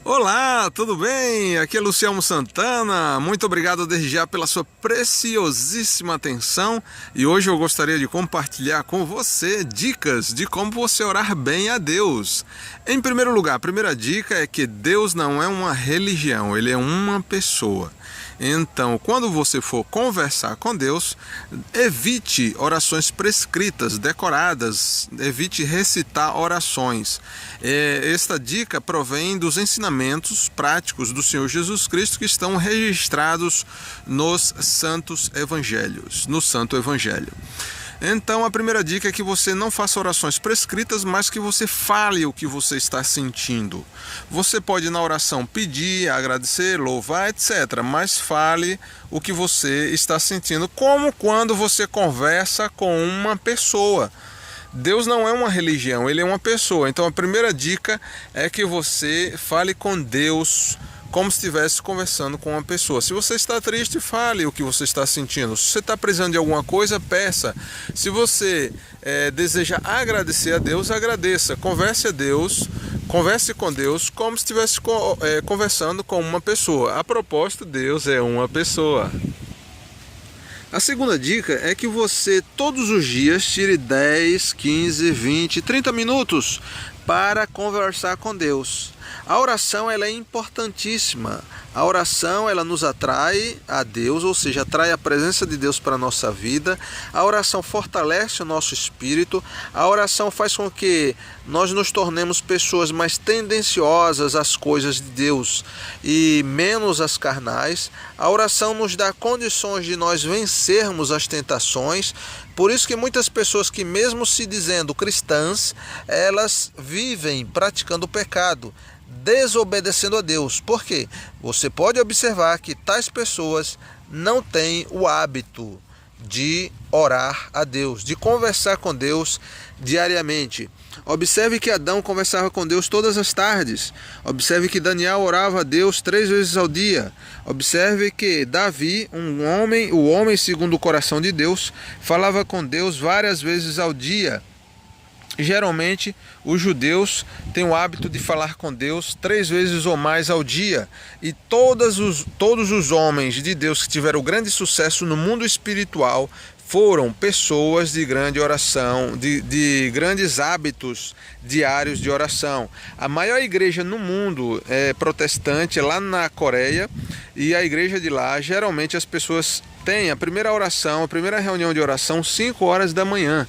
Olá, tudo bem? Aqui é Luciano Santana. Muito obrigado desde já pela sua preciosíssima atenção. E hoje eu gostaria de compartilhar com você dicas de como você orar bem a Deus. Em primeiro lugar, a primeira dica é que Deus não é uma religião, Ele é uma pessoa. Então, quando você for conversar com Deus, evite orações prescritas, decoradas, evite recitar orações. Esta dica provém dos ensinamentos práticos do Senhor Jesus Cristo que estão registrados nos Santos Evangelhos, no Santo Evangelho. Então, a primeira dica é que você não faça orações prescritas, mas que você fale o que você está sentindo. Você pode na oração pedir, agradecer, louvar, etc. Mas fale o que você está sentindo, como quando você conversa com uma pessoa. Deus não é uma religião, Ele é uma pessoa. Então, a primeira dica é que você fale com Deus como se estivesse conversando com uma pessoa. Se você está triste, fale o que você está sentindo. Se você está precisando de alguma coisa, peça. Se você deseja agradecer a Deus, agradeça. Converse com Deus como se estivesse conversando com uma pessoa. A propósito, Deus é uma pessoa. A segunda dica é que você todos os dias tire 10, 15, 20, 30 minutos para conversar com Deus. A oração ela é importantíssima. A oração ela nos atrai a Deus, ou seja, atrai a presença de Deus para a nossa vida. A oração fortalece o nosso espírito. A oração faz com que nós nos tornemos pessoas mais tendenciosas às coisas de Deus e menos às carnais. A oração nos dá condições de nós vencermos as tentações. Por isso que muitas pessoas que mesmo se dizendo cristãs, elas vivem praticando o pecado, desobedecendo a Deus. Por quê? Você pode observar que tais pessoas não têm o hábito de orar a Deus, de conversar com Deus diariamente. Observe que Adão conversava com Deus todas as tardes. Observe que Daniel orava a Deus 3 vezes ao dia. Observe que Davi, o homem segundo o coração de Deus, falava com Deus várias vezes ao dia. Geralmente, os judeus têm o hábito de falar com Deus 3 vezes ou mais ao dia. E todos os homens de Deus que tiveram grande sucesso no mundo espiritual foram pessoas de grande oração, de grandes hábitos diários de oração. A maior igreja no mundo é protestante, lá na Coreia, e a igreja de lá, geralmente as pessoas têm a primeira oração, a primeira reunião de oração 5 horas da manhã.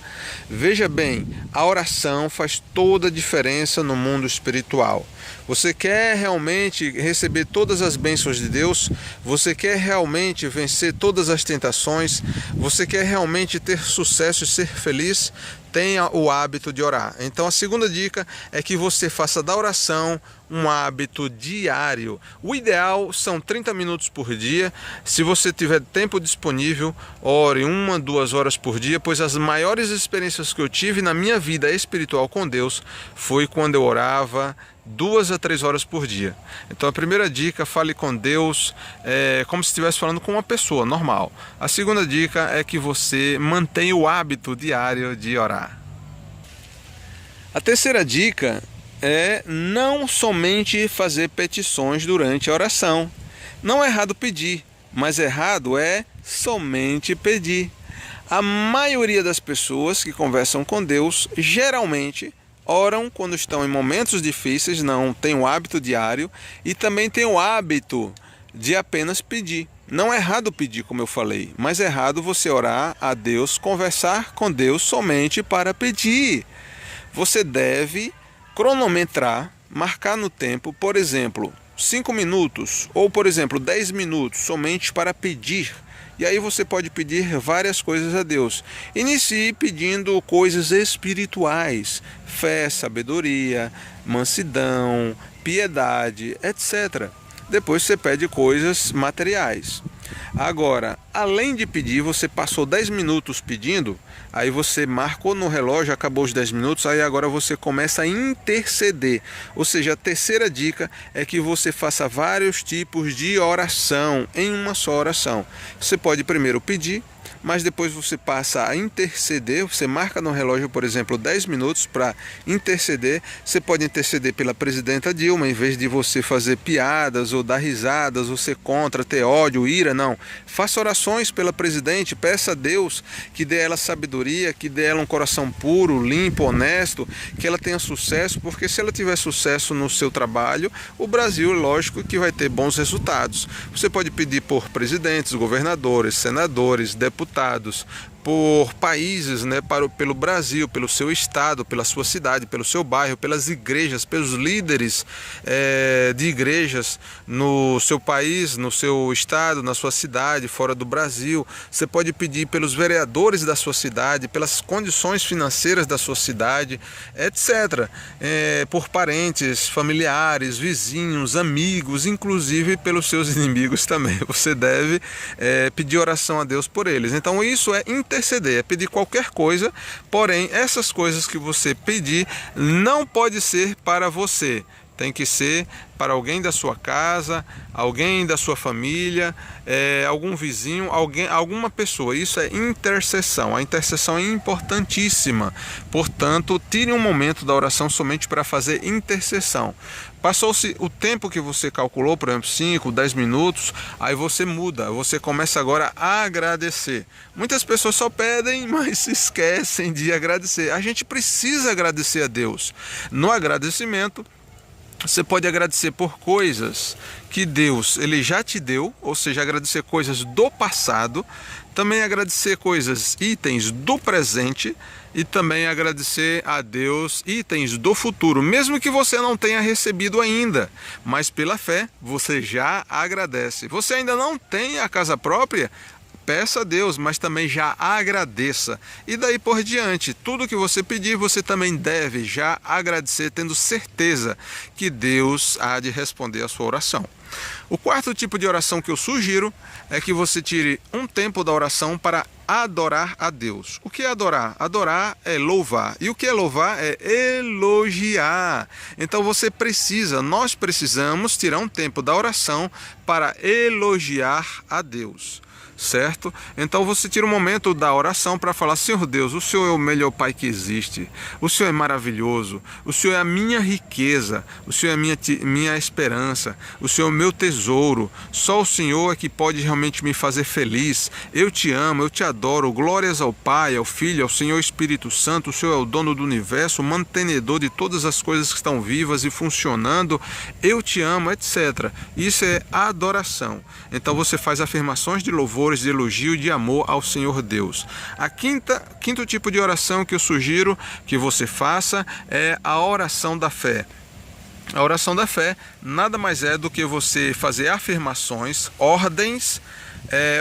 Veja bem, a oração faz toda a diferença no mundo espiritual. Você quer realmente receber todas as bênçãos de Deus? Você quer realmente vencer todas as tentações? Você quer realmente ter sucesso e ser feliz? Tenha o hábito de orar. Então a segunda dica é que você faça da oração um hábito diário. O ideal são 30 minutos por dia. Se você tiver tempo disponível, ore 1, 2 horas por dia, pois as maiores experiências que eu tive na minha vida espiritual com Deus foi quando eu orava 2 a 3 horas por dia. Então a primeira dica, fale com Deus como se estivesse falando com uma pessoa normal. A segunda dica é que você mantenha o hábito diário de orar. A terceira dica é não somente fazer petições durante a oração. Não é errado pedir, mas errado é somente pedir. A maioria das pessoas que conversam com Deus geralmente oram quando estão em momentos difíceis, não tem o hábito diário e também tem o hábito de apenas pedir. Não é errado pedir, como eu falei, mas é errado você orar a Deus, conversar com Deus somente para pedir. Você deve cronometrar, marcar no tempo, por exemplo, 5 minutos ou, por exemplo, 10 minutos somente para pedir. E aí você pode pedir várias coisas a Deus. Inicie pedindo coisas espirituais, fé, sabedoria, mansidão, piedade, etc. Depois você pede coisas materiais. Agora, além de pedir, você passou 10 minutos pedindo, aí você marcou no relógio, acabou os 10 minutos, aí agora você começa a interceder. Ou seja, a terceira dica é que você faça vários tipos de oração em uma só oração. Você pode primeiro pedir, mas depois você passa a interceder, você marca no relógio, por exemplo, 10 minutos para interceder. Você pode interceder pela presidenta Dilma, em vez de você fazer piadas ou dar risadas, ou ser contra, ter ódio, ira, não. Faça orações pela presidente, peça a Deus que dê a ela sabedoria, que dê a ela um coração puro, limpo, honesto, que ela tenha sucesso, porque se ela tiver sucesso no seu trabalho, o Brasil, lógico, que vai ter bons resultados. Você pode pedir por presidentes, governadores, senadores, deputados, por países, né, pelo Brasil, pelo seu estado, pela sua cidade, pelo seu bairro, pelas igrejas, pelos líderes de igrejas no seu país, no seu estado, na sua cidade, fora do Brasil. Você pode pedir pelos vereadores da sua cidade, pelas condições financeiras da sua cidade, etc. Por parentes, familiares, vizinhos, amigos, inclusive pelos seus inimigos também. Você deve pedir oração a Deus por eles. Então isso é interceder, é pedir qualquer coisa, porém essas coisas que você pedir não pode ser para você, tem que ser para alguém da sua casa, alguém da sua família, algum vizinho, alguma pessoa. Isso é intercessão. A intercessão é importantíssima. Portanto, tire um momento da oração somente para fazer intercessão. Passou-se o tempo que você calculou, por exemplo, 5, 10 minutos, aí você muda, você começa agora a agradecer. Muitas pessoas só pedem, mas se esquecem de agradecer. A gente precisa agradecer a Deus. No agradecimento, você pode agradecer por coisas que Deus ele já te deu, ou seja, agradecer coisas do passado, também agradecer itens do presente, e também agradecer a Deus itens do futuro, mesmo que você não tenha recebido ainda, mas pela fé você já agradece. Você ainda não tem a casa própria? Peça a Deus, mas também já agradeça. E daí por diante, tudo que você pedir, você também deve já agradecer, tendo certeza que Deus há de responder a sua oração. O quarto tipo de oração que eu sugiro é que você tire um tempo da oração para adorar a Deus. O que é adorar? Adorar é louvar. E o que é louvar? É elogiar. Então nós precisamos tirar um tempo da oração para elogiar a Deus. Certo? Então você tira um momento da oração para falar: Senhor Deus, o Senhor é o melhor Pai que existe, o Senhor é maravilhoso, o Senhor é a minha riqueza, o Senhor é a minha esperança, o Senhor é o meu tesouro, só o Senhor é que pode realmente me fazer feliz. Eu te amo, eu te adoro, glórias ao Pai, ao Filho, ao Senhor Espírito Santo. O Senhor é o dono do universo, o mantenedor de todas as coisas que estão vivas e funcionando. Eu te amo, etc. Isso é adoração. Então você faz afirmações de louvor, de elogio e de amor ao Senhor Deus. Quinto tipo de oração que eu sugiro que você faça é a oração da fé. A oração da fé nada mais é do que você fazer afirmações, ordens,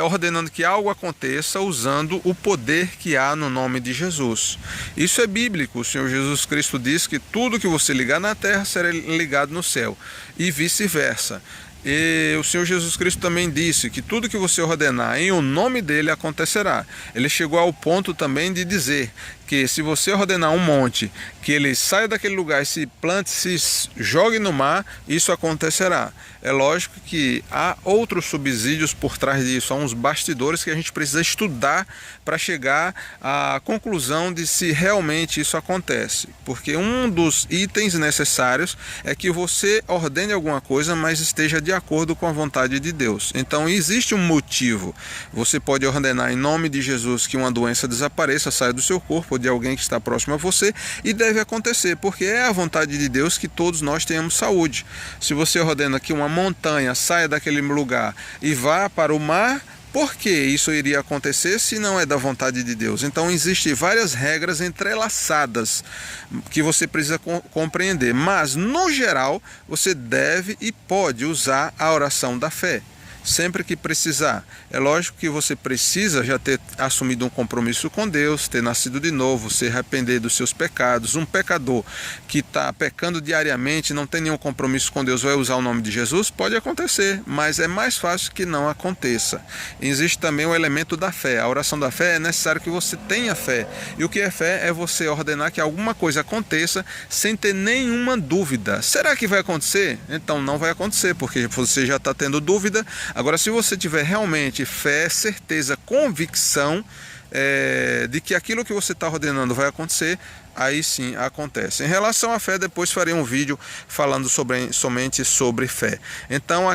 ordenando que algo aconteça usando o poder que há no nome de Jesus. Isso é bíblico. O Senhor Jesus Cristo diz que tudo que você ligar na terra será ligado no céu e vice-versa. E o Senhor Jesus Cristo também disse que tudo que você ordenar em o nome dele acontecerá. Ele chegou ao ponto também de dizer que se você ordenar um monte, que ele saia daquele lugar e se plante, se jogue no mar, isso acontecerá. É lógico que há outros subsídios por trás disso, há uns bastidores que a gente precisa estudar para chegar à conclusão de se realmente isso acontece. Porque um dos itens necessários é que você ordene alguma coisa, mas esteja de acordo com a vontade de Deus. Então existe um motivo. Você pode ordenar em nome de Jesus que uma doença desapareça, saia do seu corpo, ou de alguém que está próximo a você, e deve acontecer, porque é a vontade de Deus que todos nós tenhamos saúde. Se você ordena que uma montanha saia daquele lugar e vá para o mar, por que isso iria acontecer se não é da vontade de Deus? Então existem várias regras entrelaçadas que você precisa compreender, mas no geral você deve e pode usar a oração da fé sempre que precisar. É lógico que você precisa já ter assumido um compromisso com Deus, ter nascido de novo, se arrepender dos seus pecados. Um pecador que está pecando diariamente, não tem nenhum compromisso com Deus, vai usar o nome de Jesus? Pode acontecer, mas é mais fácil que não aconteça. Existe também o elemento da fé. A oração da fé é necessário que você tenha fé. E o que é fé? É você ordenar que alguma coisa aconteça sem ter nenhuma dúvida. Será que vai acontecer? Então não vai acontecer, porque você já está tendo dúvida. Agora, se você tiver realmente fé, certeza, convicção de que aquilo que você está ordenando vai acontecer, aí sim acontece. Em relação à fé, depois farei um vídeo falando somente sobre fé. Então,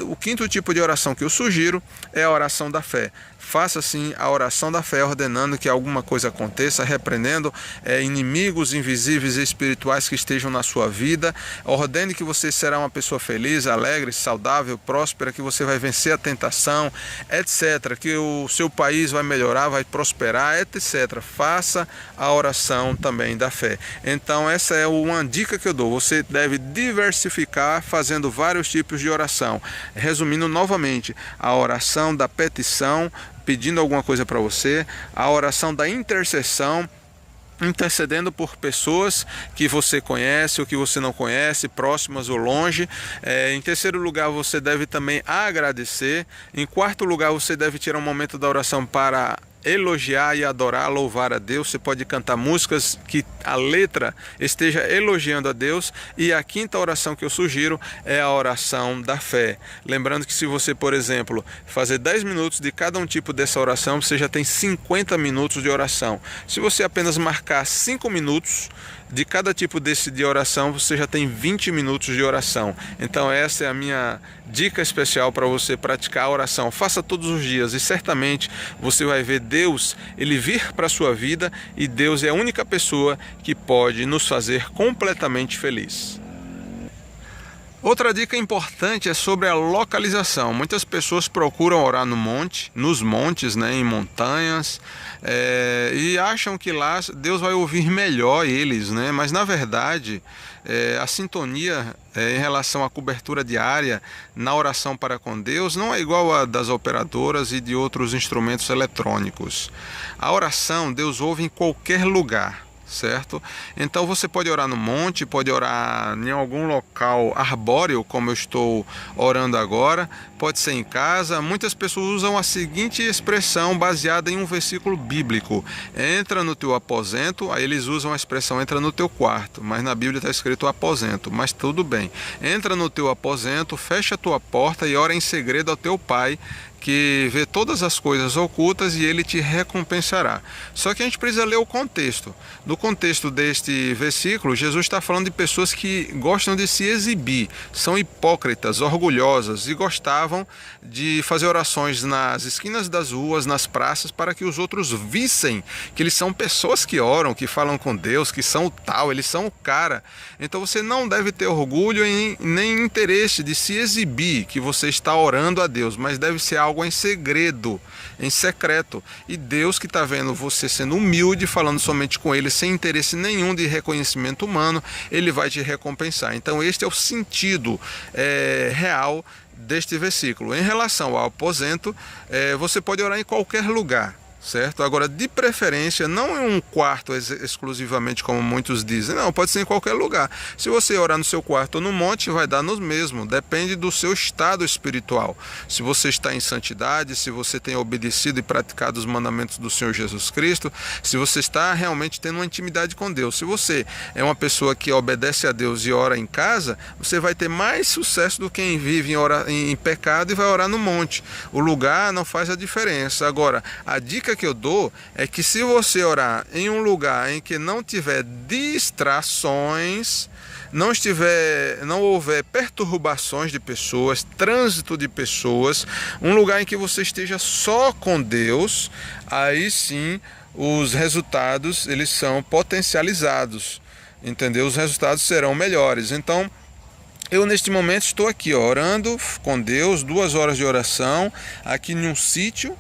o quinto tipo de oração que eu sugiro é a oração da fé. Faça sim a oração da fé, ordenando que alguma coisa aconteça, repreendendo inimigos invisíveis e espirituais que estejam na sua vida. Ordene que você será uma pessoa feliz, alegre, saudável, próspera, que você vai vencer a tentação, etc. Que o seu país vai melhorar, vai prosperar, etc. Faça a oração também da fé. Então, essa é uma dica que eu dou. Você deve diversificar fazendo vários tipos de oração. Resumindo novamente, a oração da petição, pedindo alguma coisa para você, a oração da intercessão, intercedendo por pessoas que você conhece ou que você não conhece, próximas ou longe. Em terceiro lugar, você deve também agradecer. Em quarto lugar, você deve tirar um momento da oração para elogiar e adorar, louvar a Deus. Você pode cantar músicas que a letra esteja elogiando a Deus. E a quinta oração que eu sugiro é a oração da fé. Lembrando que se você, por exemplo, fazer 10 minutos de cada um tipo dessa oração, você já tem 50 minutos de oração. Se você apenas marcar 5 minutos de cada tipo de oração, você já tem 20 minutos de oração. Então essa é a minha dica especial para você praticar a oração. Faça todos os dias e certamente você vai ver Deus, Ele vir para a sua vida, e Deus é a única pessoa que pode nos fazer completamente feliz. Outra dica importante é sobre a localização. Muitas pessoas procuram orar no monte, nos montes, em montanhas, e acham que lá Deus vai ouvir melhor eles, mas na verdade a sintonia em relação à cobertura diária na oração para com Deus não é igual a das operadoras e de outros instrumentos eletrônicos. A oração Deus ouve em qualquer lugar, certo? Então você pode orar no monte, pode orar em algum local arbóreo, como eu estou orando agora, pode ser em casa. Muitas pessoas usam a seguinte expressão baseada em um versículo bíblico: entra no teu aposento. Aí eles usam a expressão entra no teu quarto, mas na Bíblia está escrito aposento, mas tudo bem. Entra no teu aposento, fecha a tua porta e ora em segredo ao teu pai, que vê todas as coisas ocultas, e Ele te recompensará. Só que a gente precisa ler o contexto. No contexto deste versículo, Jesus está falando de pessoas que gostam de se exibir, são hipócritas, orgulhosas, e gostavam de fazer orações nas esquinas das ruas, nas praças, para que os outros vissem que eles são pessoas que oram, que falam com Deus, que são o tal, eles são o cara. Então você não deve ter orgulho nem interesse de se exibir que você está orando a Deus, mas deve ser algo em segredo, em secreto. E Deus, que está vendo você sendo humilde, falando somente com Ele, sem interesse nenhum de reconhecimento humano, Ele vai te recompensar. Então este é o sentido real deste versículo. Em relação ao aposento, você pode orar em qualquer lugar, certo? Agora, de preferência, não em um quarto exclusivamente, como muitos dizem. Não, pode ser em qualquer lugar. Se você orar no seu quarto ou no monte, vai dar no mesmo. Depende do seu estado espiritual. Se você está em santidade, se você tem obedecido e praticado os mandamentos do Senhor Jesus Cristo, se você está realmente tendo uma intimidade com Deus. Se você é uma pessoa que obedece a Deus e ora em casa, você vai ter mais sucesso do que quem vive em pecado e vai orar no monte. O lugar não faz a diferença. Agora, a dica que eu dou é que se você orar em um lugar em que não tiver distrações, não houver perturbações de pessoas, trânsito de pessoas, um lugar em que você esteja só com Deus, aí sim os resultados eles são potencializados, entendeu? Os resultados serão melhores. Então, eu neste momento estou aqui orando com Deus, 2 horas de oração aqui em um sítio.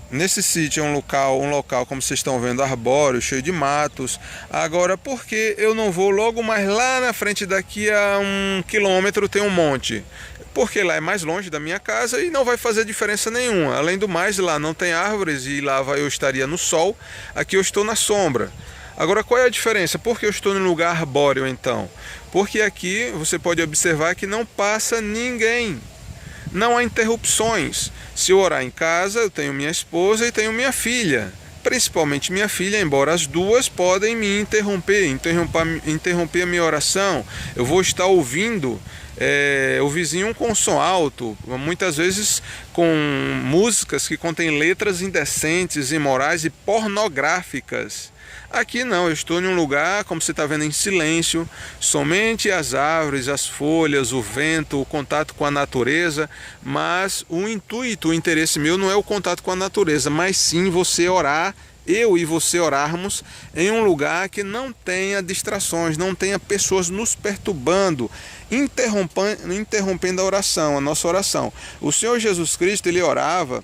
Nesse sítio é um local, como vocês estão vendo, arbóreo, cheio de matos. Agora, por que eu não vou logo mais lá na frente, daqui a 1 quilômetro tem um monte? Porque lá é mais longe da minha casa e não vai fazer diferença nenhuma. Além do mais, lá não tem árvores e lá eu estaria no sol. Aqui eu estou na sombra. Agora, qual é a diferença? Por que eu estou num lugar arbóreo então? Porque aqui você pode observar que não passa ninguém. Não há interrupções. Se eu orar em casa, eu tenho minha esposa e tenho minha filha. Principalmente minha filha, embora as duas podem me interromper a minha oração. Eu vou estar ouvindo o vizinho com som alto, muitas vezes com músicas que contêm letras indecentes, imorais e pornográficas. Aqui não, eu estou em um lugar, como você está vendo, em silêncio, somente as árvores, as folhas, o vento, o contato com a natureza, mas o intuito, o interesse meu não é o contato com a natureza, mas sim você orar, eu e você orarmos em um lugar que não tenha distrações, não tenha pessoas nos perturbando, interrompendo a oração, a nossa oração. O Senhor Jesus Cristo, ele orava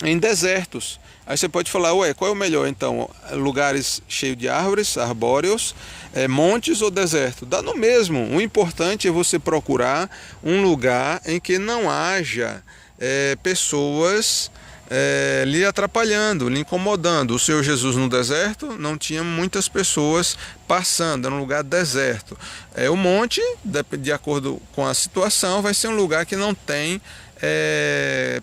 em desertos. Aí você pode falar, ué, qual é o melhor então? Lugares cheios de árvores, arbóreos, montes ou deserto? Dá no mesmo. O importante é você procurar um lugar em que não haja pessoas lhe atrapalhando, lhe incomodando. O Senhor Jesus no deserto não tinha muitas pessoas passando, era um lugar deserto. O monte, de acordo com a situação, vai ser um lugar que não tem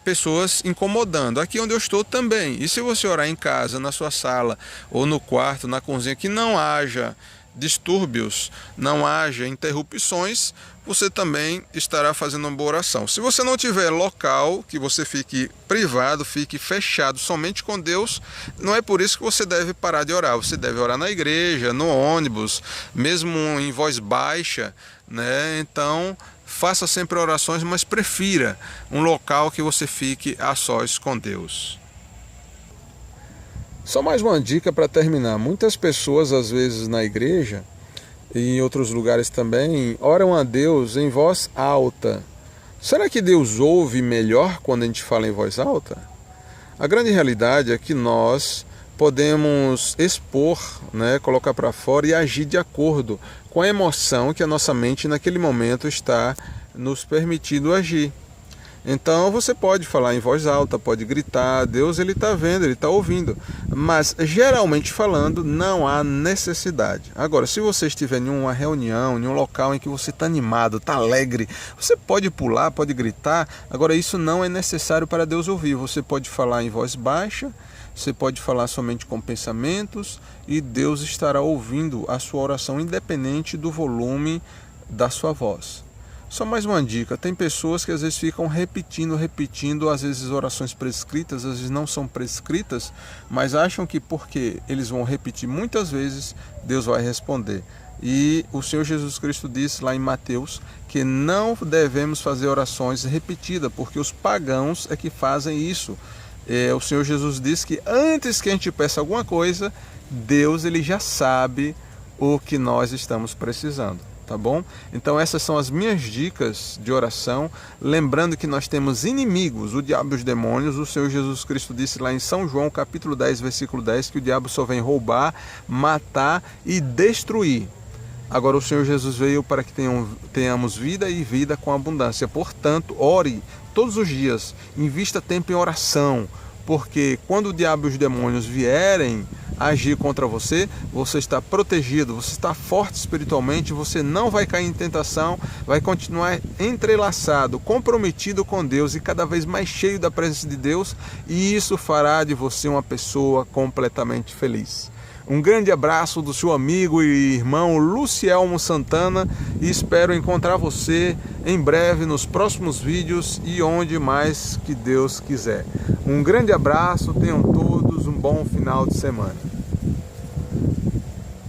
pessoas incomodando. Aqui onde eu estou também. E se você orar em casa, na sua sala ou no quarto, na cozinha, que não haja distúrbios, não haja interrupções, você também estará fazendo uma boa oração. Se você não tiver local, que você fique privado, fique fechado somente com Deus, não é por isso que você deve parar de orar. Você deve orar na igreja, no ônibus, mesmo em voz baixa, né? Então, faça sempre orações, mas prefira um local que você fique a sós com Deus. Só mais uma dica para terminar. Muitas pessoas, às vezes na igreja e em outros lugares também, oram a Deus em voz alta. Será que Deus ouve melhor quando a gente fala em voz alta? A grande realidade é que nós podemos expor, né, colocar para fora e agir de acordo com a emoção que a nossa mente naquele momento está nos permitindo agir. Então você pode falar em voz alta, pode gritar, Deus ele está vendo, ele está ouvindo, mas geralmente falando não há necessidade. Agora, se você estiver em uma reunião, em um local em que você está animado, está alegre, você pode pular, pode gritar, agora isso não é necessário para Deus ouvir. Você pode falar em voz baixa, você pode falar somente com pensamentos e Deus estará ouvindo a sua oração independente do volume da sua voz. Só mais uma dica, tem pessoas que às vezes ficam repetindo, às vezes orações prescritas, às vezes não são prescritas, mas acham que porque eles vão repetir muitas vezes, Deus vai responder. E o Senhor Jesus Cristo disse lá em Mateus que não devemos fazer orações repetidas, porque os pagãos é que fazem isso. O Senhor Jesus disse que antes que a gente peça alguma coisa, Deus ele já sabe o que nós estamos precisando. Tá bom? Então essas são as minhas dicas de oração, lembrando que nós temos inimigos, o diabo e os demônios. O Senhor Jesus Cristo disse lá em São João capítulo 10, versículo 10, que o diabo só vem roubar, matar e destruir. Agora o Senhor Jesus veio para que tenhamos vida e vida com abundância. Portanto, ore todos os dias, invista tempo em oração, porque quando o diabo e os demônios vierem agir contra você, você está protegido, você está forte espiritualmente, você não vai cair em tentação, vai continuar entrelaçado, comprometido com Deus e cada vez mais cheio da presença de Deus, e isso fará de você uma pessoa completamente feliz. Um grande abraço do seu amigo e irmão Lucielmo Santana e espero encontrar você em breve nos próximos vídeos e onde mais que Deus quiser. Um grande abraço, tenham todos um bom final de semana.